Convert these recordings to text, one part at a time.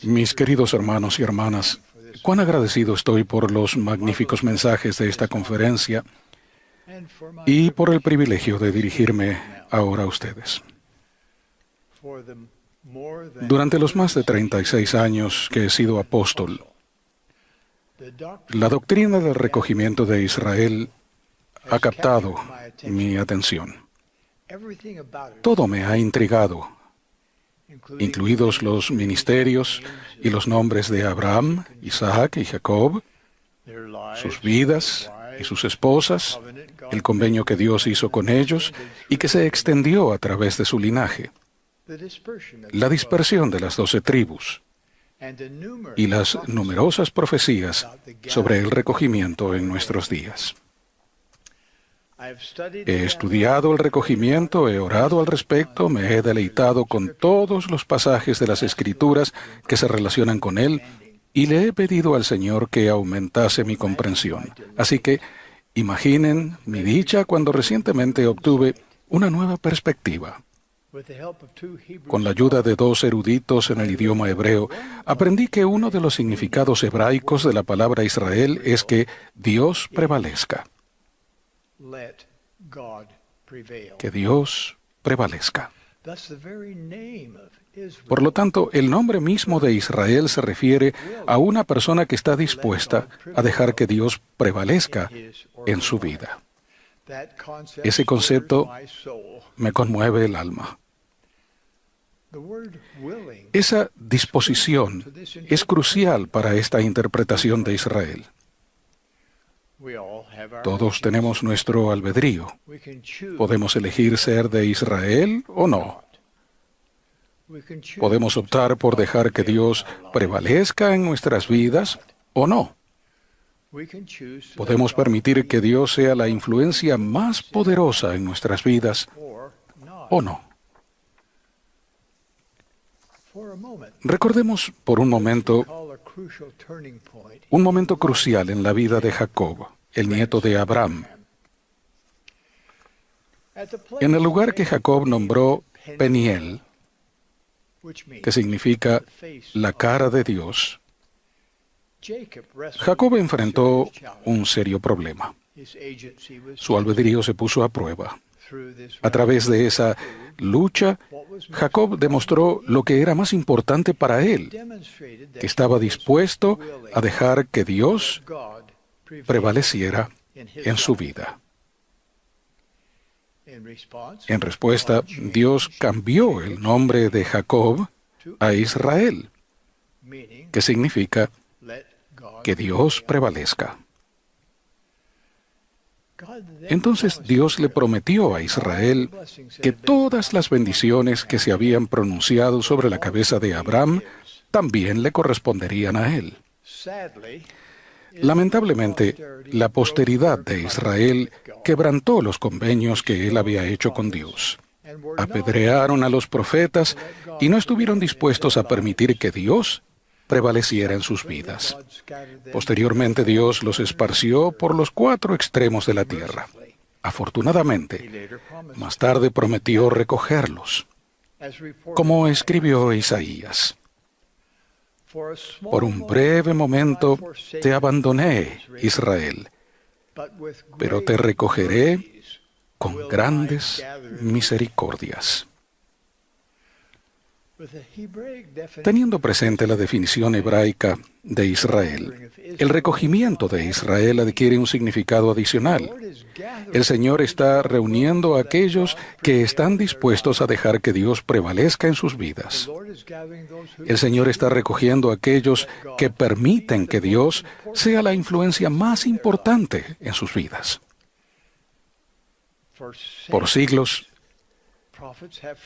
Mis queridos hermanos y hermanas, cuán agradecido estoy por los magníficos mensajes de esta conferencia y por el privilegio de dirigirme ahora a ustedes. Durante los más de 36 años que he sido apóstol, la doctrina del recogimiento de Israel ha captado mi atención. Todo me ha intrigado, incluidos los ministerios y los nombres de Abraham, Isaac y Jacob, sus vidas y sus esposas, el convenio que Dios hizo con ellos y que se extendió a través de su linaje, la dispersión de las 12 tribus y las numerosas profecías sobre el recogimiento en nuestros días. He estudiado el recogimiento, he orado al respecto, me he deleitado con todos los pasajes de las Escrituras que se relacionan con él y le he pedido al Señor que aumentase mi comprensión. Así que imaginen mi dicha cuando recientemente obtuve una nueva perspectiva. Con la ayuda de 2 eruditos en el idioma hebreo, aprendí que uno de los significados hebraicos de la palabra Israel es que Dios prevalezca. Que Dios prevalezca. Por lo tanto, el nombre mismo de Israel se refiere a una persona que está dispuesta a dejar que Dios prevalezca en su vida. Ese concepto me conmueve el alma. Esa disposición es crucial para esta interpretación de Israel. Todos tenemos nuestro albedrío. Podemos elegir ser de Israel o no. Podemos optar por dejar que Dios prevalezca en nuestras vidas o no. Podemos permitir que Dios sea la influencia más poderosa en nuestras vidas o no. Recordemos por un momento crucial en la vida de Jacob, el nieto de Abraham. En el lugar que Jacob nombró Peniel, que significa la cara de Dios, Jacob enfrentó un serio problema. Su albedrío se puso a prueba. A través de esa lucha, Jacob demostró lo que era más importante para él, que estaba dispuesto a dejar que Dios prevaleciera en su vida. En respuesta, Dios cambió el nombre de Jacob a Israel, que significa que Dios prevalezca. Entonces Dios le prometió a Israel que todas las bendiciones que se habían pronunciado sobre la cabeza de Abraham también le corresponderían a él. Lamentablemente, la posteridad de Israel quebrantó los convenios que él había hecho con Dios. Apedrearon a los profetas y no estuvieron dispuestos a permitir que Dios prevaleciera en sus vidas. Posteriormente, Dios los esparció por los 4 extremos de la tierra. Afortunadamente, más tarde prometió recogerlos, como escribió Isaías. Por un breve momento te abandoné, Israel, pero te recogeré con grandes misericordias. Teniendo presente la definición hebraica de Israel, el recogimiento de Israel adquiere un significado adicional. El Señor está reuniendo a aquellos que están dispuestos a dejar que Dios prevalezca en sus vidas. El Señor está recogiendo a aquellos que permiten que Dios sea la influencia más importante en sus vidas. Por siglos,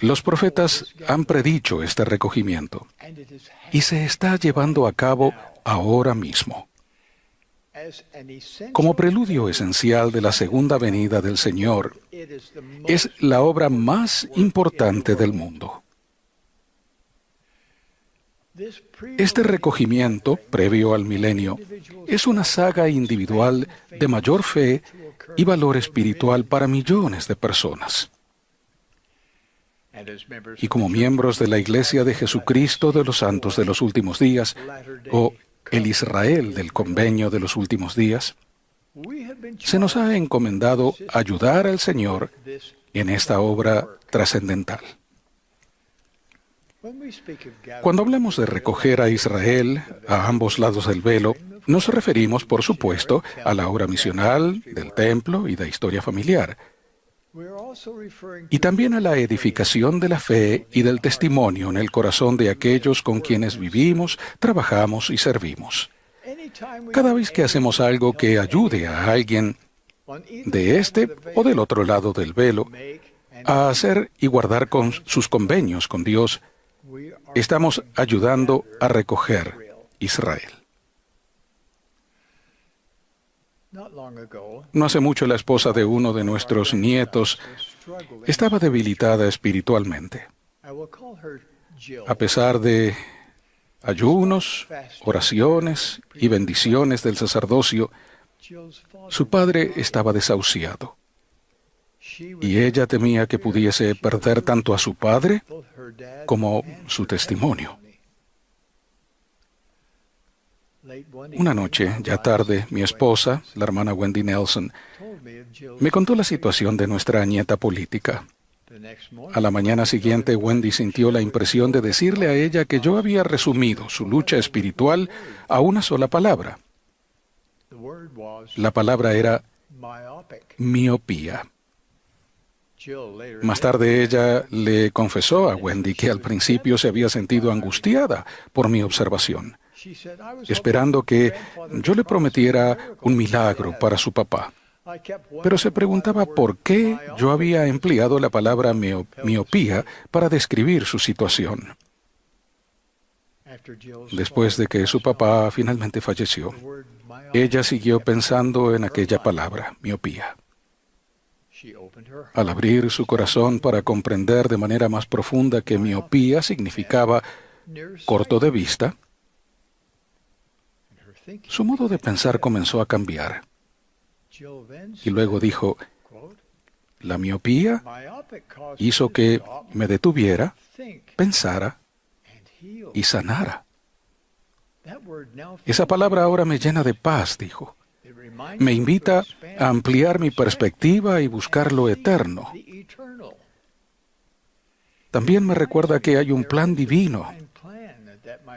los profetas han predicho este recogimiento y se está llevando a cabo ahora mismo. Como preludio esencial de la segunda venida del Señor, es la obra más importante del mundo. Este recogimiento, previo al milenio, es una saga individual de mayor fe y valor espiritual para millones de personas. y como miembros de la Iglesia de Jesucristo de los Santos de los Últimos Días, o el Israel del Convenio de los Últimos Días, se nos ha encomendado ayudar al Señor en esta obra trascendental. Cuando hablamos de recoger a Israel a ambos lados del velo, nos referimos, por supuesto, a la obra misional, del templo y de historia familiar, y también a la edificación de la fe y del testimonio en el corazón de aquellos con quienes vivimos, trabajamos y servimos. Cada vez que hacemos algo que ayude a alguien de este o del otro lado del velo a hacer y guardar con sus convenios con Dios, estamos ayudando a recoger Israel. No hace mucho la esposa de uno de nuestros nietos estaba debilitada espiritualmente. A pesar de ayunos, oraciones y bendiciones del sacerdocio, su padre estaba desahuciado. Y ella temía que pudiese perder tanto a su padre como su testimonio. Una noche, ya tarde, mi esposa, la hermana Wendy Nelson, me contó la situación de nuestra nieta política. A la mañana siguiente, Wendy sintió la impresión de decirle a ella que yo había resumido su lucha espiritual a una sola palabra. La palabra era miopía. Más tarde ella le confesó a Wendy que al principio se había sentido angustiada por mi observación, esperando que yo le prometiera un milagro para su papá. Pero se preguntaba por qué yo había empleado la palabra miopía para describir su situación. Después de que su papá finalmente falleció, ella siguió pensando en aquella palabra, miopía. Al abrir su corazón para comprender de manera más profunda que miopía significaba corto de vista, su modo de pensar comenzó a cambiar. Y luego dijo, la miopía hizo que me detuviera, pensara y sanara. Esa palabra ahora me llena de paz, dijo. Me invita a ampliar mi perspectiva y buscar lo eterno. También me recuerda que hay un plan divino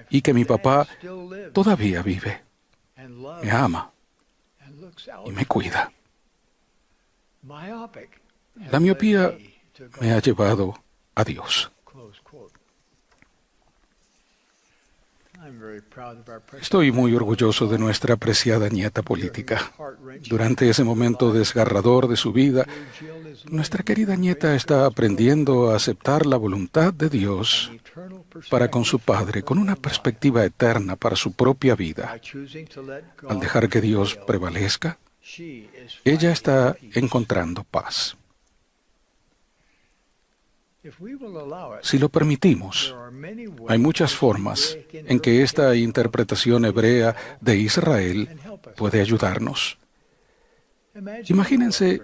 y que mi papá todavía vive, me ama y me cuida. La miopía me ha llevado a Dios. Estoy muy orgulloso de nuestra apreciada nieta política. Durante ese momento desgarrador de su vida, nuestra querida nieta está aprendiendo a aceptar la voluntad de Dios para con su padre, con una perspectiva eterna para su propia vida. Al dejar que Dios prevalezca, ella está encontrando paz. Si lo permitimos, hay muchas formas en que esta interpretación hebrea de Israel puede ayudarnos. Imagínense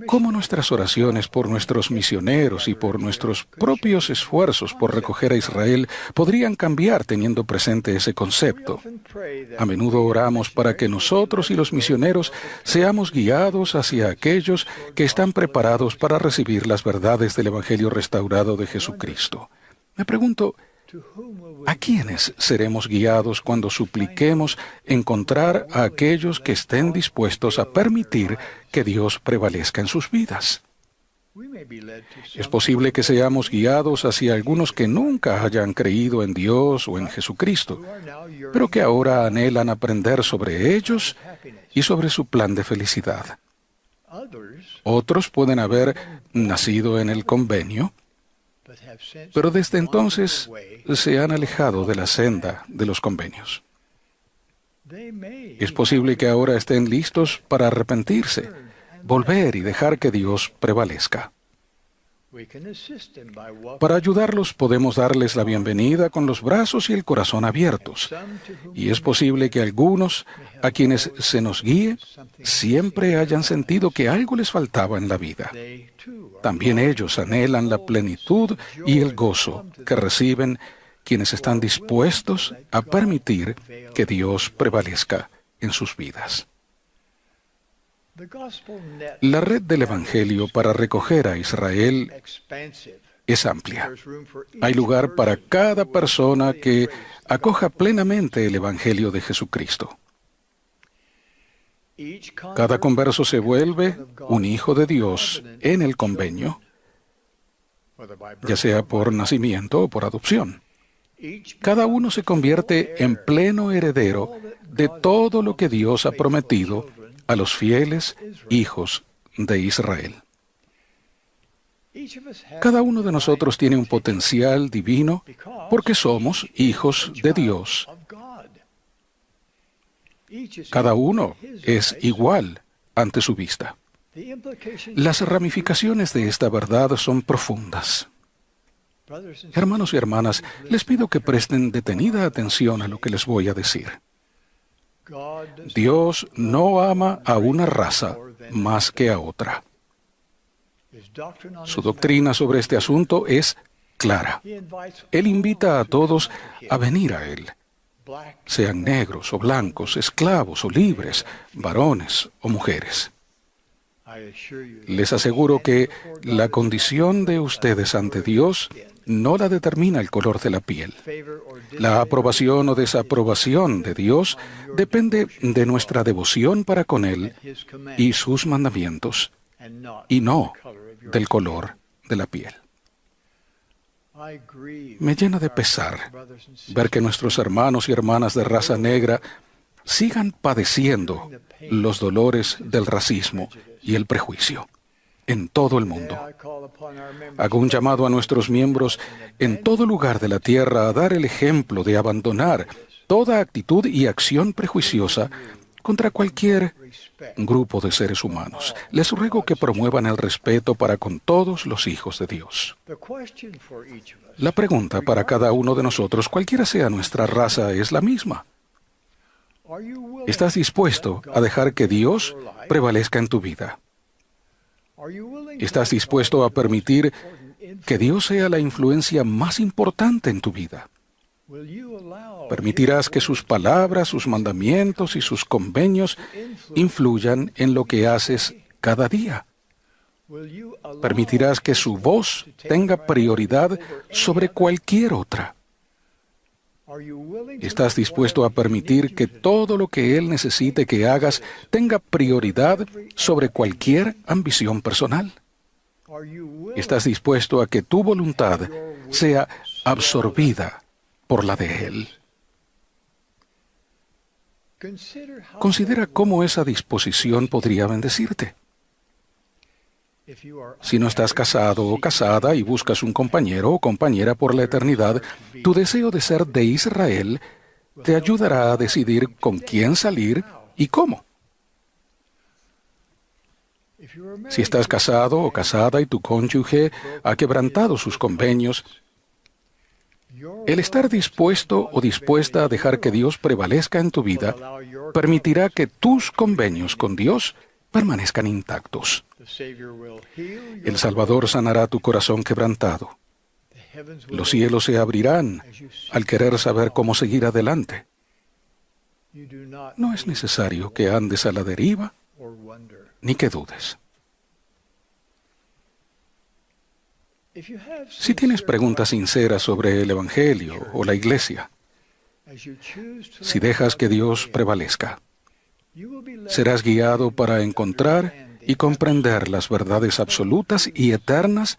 cómo nuestras oraciones por nuestros misioneros y por nuestros propios esfuerzos por recoger a Israel podrían cambiar teniendo presente ese concepto. A menudo oramos para que nosotros y los misioneros seamos guiados hacia aquellos que están preparados para recibir las verdades del Evangelio restaurado de Jesucristo. Me pregunto, ¿a quiénes seremos guiados cuando supliquemos encontrar a aquellos que estén dispuestos a permitir que Dios prevalezca en sus vidas? Es posible que seamos guiados hacia algunos que nunca hayan creído en Dios o en Jesucristo, pero que ahora anhelan aprender sobre ellos y sobre su plan de felicidad. Otros pueden haber nacido en el convenio, pero desde entonces se han alejado de la senda de los convenios. Es posible que ahora estén listos para arrepentirse, volver y dejar que Dios prevalezca. Para ayudarlos podemos darles la bienvenida con los brazos y el corazón abiertos. Y es posible que algunos, a quienes se nos guíe, siempre hayan sentido que algo les faltaba en la vida. También ellos anhelan la plenitud y el gozo que reciben quienes están dispuestos a permitir que Dios prevalezca en sus vidas. La red del Evangelio para recoger a Israel es amplia. Hay lugar para cada persona que acoja plenamente el Evangelio de Jesucristo. Cada converso se vuelve un hijo de Dios en el convenio, ya sea por nacimiento o por adopción. Cada uno se convierte en pleno heredero de todo lo que Dios ha prometido a los fieles hijos de Israel. Cada uno de nosotros tiene un potencial divino porque somos hijos de Dios. Cada uno es igual ante su vista. Las ramificaciones de esta verdad son profundas. Hermanos y hermanas, les pido que presten detenida atención a lo que les voy a decir. Dios no ama a una raza más que a otra. Su doctrina sobre este asunto es clara. Él invita a todos a venir a Él, sean negros o blancos, esclavos o libres, varones o mujeres. Les aseguro que la condición de ustedes ante Dios no la determina el color de la piel. La aprobación o desaprobación de Dios depende de nuestra devoción para con Él y sus mandamientos, y no del color de la piel. Me llena de pesar ver que nuestros hermanos y hermanas de raza negra sigan padeciendo los dolores del racismo y el prejuicio en todo el mundo. Hago un llamado a nuestros miembros en todo lugar de la tierra a dar el ejemplo de abandonar toda actitud y acción prejuiciosa contra cualquier grupo de seres humanos. Les ruego que promuevan el respeto para con todos los hijos de Dios. La pregunta para cada uno de nosotros, cualquiera sea nuestra raza, es la misma. ¿Estás dispuesto a dejar que Dios prevalezca en tu vida? ¿Estás dispuesto a permitir que Dios sea la influencia más importante en tu vida? ¿Permitirás que sus palabras, sus mandamientos y sus convenios influyan en lo que haces cada día? ¿Permitirás que su voz tenga prioridad sobre cualquier otra? ¿Estás dispuesto a permitir que todo lo que Él necesite que hagas tenga prioridad sobre cualquier ambición personal? ¿Estás dispuesto a que tu voluntad sea absorbida por la de Él? Considera cómo esa disposición podría bendecirte. Si no estás casado o casada y buscas un compañero o compañera por la eternidad, tu deseo de ser de Israel te ayudará a decidir con quién salir y cómo. Si estás casado o casada y tu cónyuge ha quebrantado sus convenios, el estar dispuesto o dispuesta a dejar que Dios prevalezca en tu vida permitirá que tus convenios con Dios permanezcan intactos. El Salvador sanará tu corazón quebrantado. Los cielos se abrirán al querer saber cómo seguir adelante. No es necesario que andes a la deriva ni que dudes. Si tienes preguntas sinceras sobre el Evangelio o la Iglesia, si dejas que Dios prevalezca, serás guiado para encontrar y comprender las verdades absolutas y eternas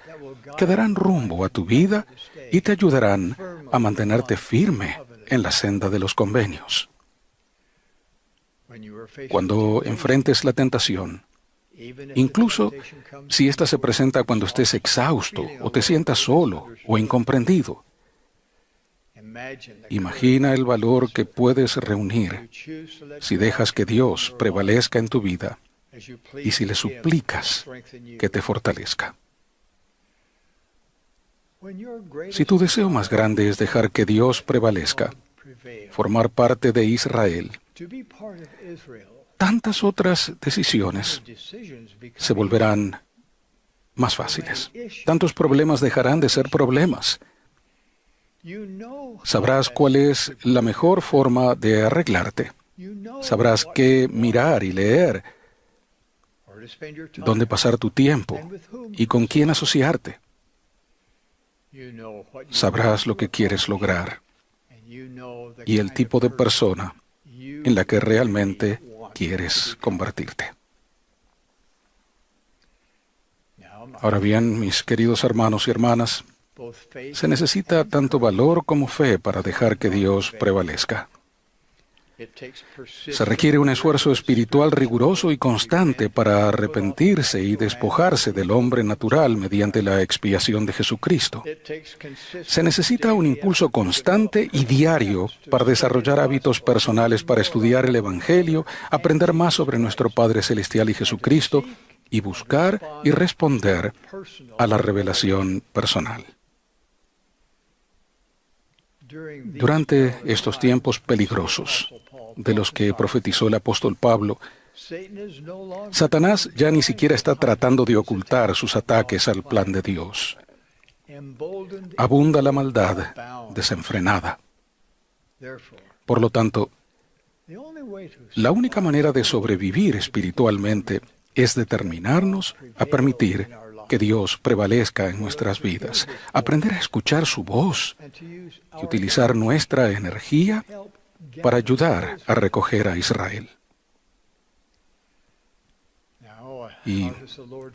que darán rumbo a tu vida y te ayudarán a mantenerte firme en la senda de los convenios. Cuando enfrentes la tentación, incluso si ésta se presenta cuando estés exhausto o te sientas solo o incomprendido, imagina el valor que puedes reunir si dejas que Dios prevalezca en tu vida y si le suplicas que te fortalezca. Si tu deseo más grande es dejar que Dios prevalezca, formar parte de Israel, tantas otras decisiones se volverán más fáciles. Tantos problemas dejarán de ser problemas. Sabrás cuál es la mejor forma de arreglarte. Sabrás qué mirar y leer, dónde pasar tu tiempo y con quién asociarte. Sabrás lo que quieres lograr y el tipo de persona en la que realmente quieres convertirte. Ahora bien, mis queridos hermanos y hermanas, se necesita tanto valor como fe para dejar que Dios prevalezca. Se requiere un esfuerzo espiritual riguroso y constante para arrepentirse y despojarse del hombre natural mediante la expiación de Jesucristo. Se necesita un impulso constante y diario para desarrollar hábitos personales para estudiar el Evangelio, aprender más sobre nuestro Padre Celestial y Jesucristo, y buscar y responder a la revelación personal. Durante estos tiempos peligrosos de los que profetizó el apóstol Pablo, Satanás ya ni siquiera está tratando de ocultar sus ataques al plan de Dios. Abunda la maldad desenfrenada. Por lo tanto, la única manera de sobrevivir espiritualmente es determinarnos a permitir que Dios prevalezca en nuestras vidas, aprender a escuchar su voz y utilizar nuestra energía para ayudar a recoger a Israel. ¿Y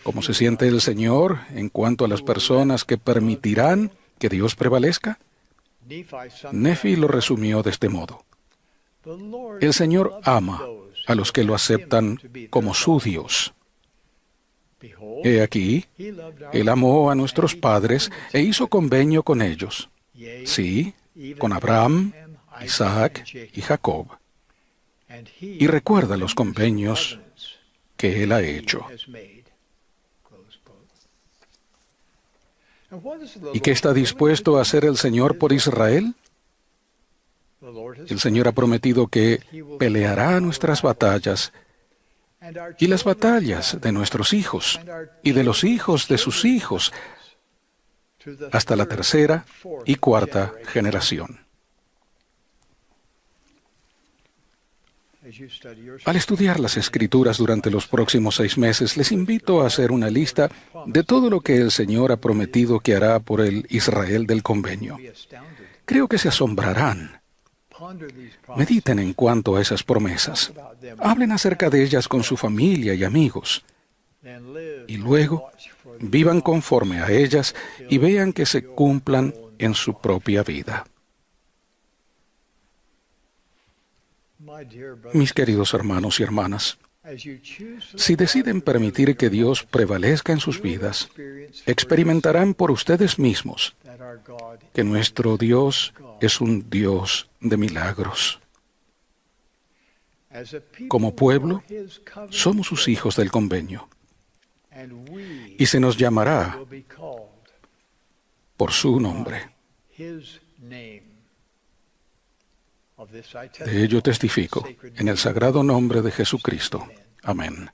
cómo se siente el Señor en cuanto a las personas que permitirán que Dios prevalezca? Nefi lo resumió de este modo: el Señor ama a los que lo aceptan como su Dios. He aquí, Él amó a nuestros padres e hizo convenio con ellos. Sí, con Abraham, Isaac y Jacob. Y recuerda los convenios que Él ha hecho. ¿Y qué está dispuesto a hacer el Señor por Israel? El Señor ha prometido que peleará nuestras batallas y las batallas de nuestros hijos y de los hijos de sus hijos hasta la tercera y cuarta generación. Al estudiar las Escrituras durante los próximos 6 meses, les invito a hacer una lista de todo lo que el Señor ha prometido que hará por el Israel del convenio. Creo que se asombrarán. Mediten en cuanto a esas promesas. Hablen acerca de ellas con su familia y amigos. Y luego, vivan conforme a ellas y vean que se cumplan en su propia vida. Mis queridos hermanos y hermanas, si deciden permitir que Dios prevalezca en sus vidas, experimentarán por ustedes mismos que nuestro Dios es un Dios de milagros. Como pueblo, somos sus hijos del convenio, y se nos llamará por su nombre. De ello testifico en el sagrado nombre de Jesucristo. Amén.